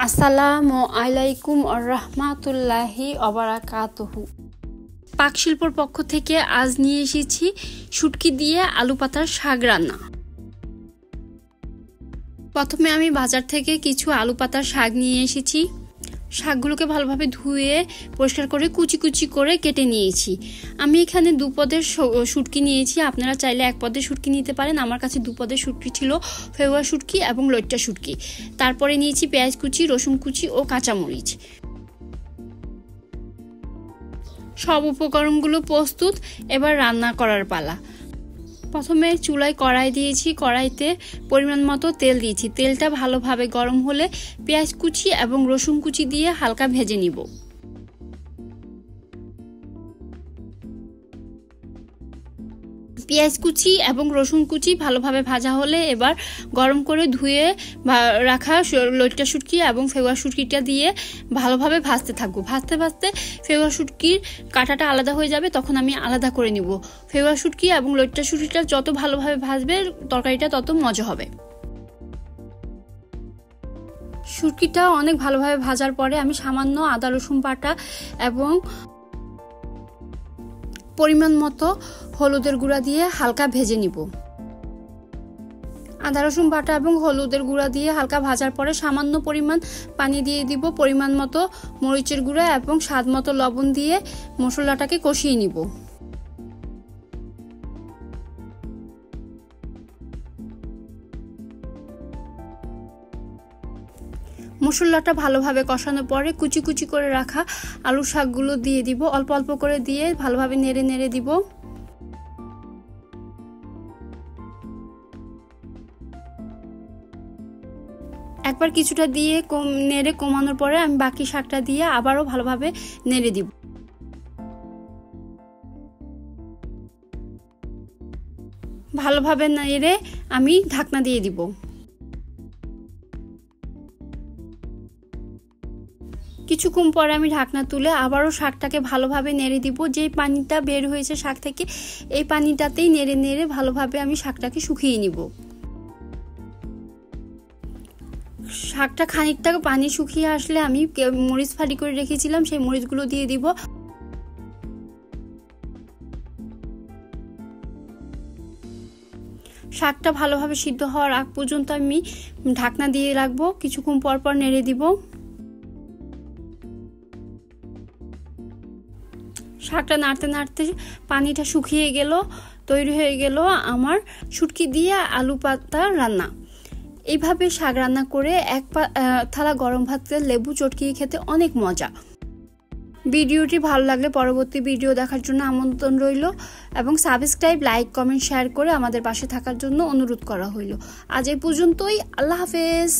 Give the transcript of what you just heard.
আসসালামু আলাইকুম ওয়া রাহমাতুল্লাহি ওয়া বারাকাতুহু। পাক শিল্পর পক্ষ থেকে আজ নিয়ে এসেছি শুটকি দিয়ে আলু পাতার শাক রান্না। প্রথমে আমি বাজার থেকে কিছু আলু পাতার শাক নিয়ে এসেছি। শাকগুলোকে ভালোভাবে ধুয়ে পরিষ্কার করে কুচি কুচি করে কেটে নিয়েছি। আমি এখানে দুপদের শুটকি নিয়েছি, আপনারা চাইলে এক পদের শুটকি নিতে পারেন। আমার কাছে দুপদের শুটকি ছিল, ফেওয়া শুটকি এবং লইট্টা শুটকি। তারপরে নিয়েছি পেঁয়াজ কুচি, রসুন কুচি ও কাঁচামরিচ। সব উপকরণগুলো প্রস্তুত, এবার রান্না করার পালা। প্রথমে চুলায় কড়াই দিয়েছি, কড়াইতে পরিমাণ মতো তেল দিয়েছি। তেলটা ভালোভাবে গরম হলে পেঁয়াজ কুচি এবং রসুন কুচি দিয়ে হালকা ভেজে নিব। পেঁয়াজ কুচি এবং রসুন কুচি ভালোভাবে ভাজা হলে এবার গরম করে ধুয়ে রাখা লইট্টা শুটকি এবং ফেওয়া শুটকিটা দিয়ে ভালোভাবে ভাজতে থাকবো। ভাজতে ভাজতে ফেওয়া শুটকির কাঁটাটা আলাদা হয়ে যাবে, তখন আমি আলাদা করে নিব। ফেওয়া শুটকি এবং লইট্টা শুটকিটা যত ভালোভাবে ভাজবে তরকারিটা তত মজা হবে। শুটকিটা অনেক ভালোভাবে ভাজার পরে আমি সামান্য আদা রসুন বাটা এবং পরিমাণ মতো হলুদের গুঁড়া দিয়ে হালকা ভেজে নিব। আদা রসুন বাটা এবং হলুদের গুঁড়া দিয়ে হালকা ভাজার পরে সামান্য পরিমাণ পানি দিয়ে দিব, পরিমাণ মতো মরিচের গুঁড়া এবং স্বাদ মতো লবণ দিয়ে মশলাটাকে কষিয়ে নিব। মশলাটা ভালোভাবে কষানোর পরে কুচি কুচি করে রাখা আলু শাকগুলো দিয়ে দিব, অল্প অল্প করে দিয়ে ভালোভাবে নেড়ে নেড়ে দিব। একবার কিছুটা দিয়ে নেড়ে কমানোর পরে আমি বাকি শাকটা দিয়ে আবারও ভালোভাবে নেড়ে দিব। ভালোভাবে নেড়ে আমি ঢাকনা দিয়ে দিব। কিছুক্ষণ পরে আমি ঢাকনা তুলে আবারও শাকটাকে ভালোভাবে নেড়ে দিব। যেই পানিটা বের হয়েছে শাক থেকে, এই পানিটাতেই নেড়ে নেড়ে ভালোভাবে আমি শাকটাকে শুকিয়ে নিব। শাকটা খানিকটা পানি শুকিয়ে আসলে আমি মরিচ ফালি করে রেখেছিলাম, সেই মরিচগুলো দিয়ে দিব। শাকটা ভালোভাবে সিদ্ধ হওয়ার আগ পর্যন্ত আমি ঢাকনা দিয়ে রাখবো। কিছুক্ষণ পর পর নেড়ে দিব। শাকটা নাড়তে নাড়তে পানিটা শুকিয়ে গেল, তৈরি হয়ে গেল আমার শুটকি দিয়ে আলু পাতা রান্না। এইভাবে শাক রান্না করে এক থালা গরম ভাতে লেবু চটকিয়ে খেতে অনেক মজা। ভিডিওটি ভালো লাগলে পরবর্তী ভিডিও দেখার জন্য আমন্ত্রণ রইল এবং সাবস্ক্রাইব, লাইক, কমেন্ট, শেয়ার করে আমাদের পাশে থাকার জন্য অনুরোধ করা হইল। আজ এই পর্যন্তই। আল্লাহ হাফেজ।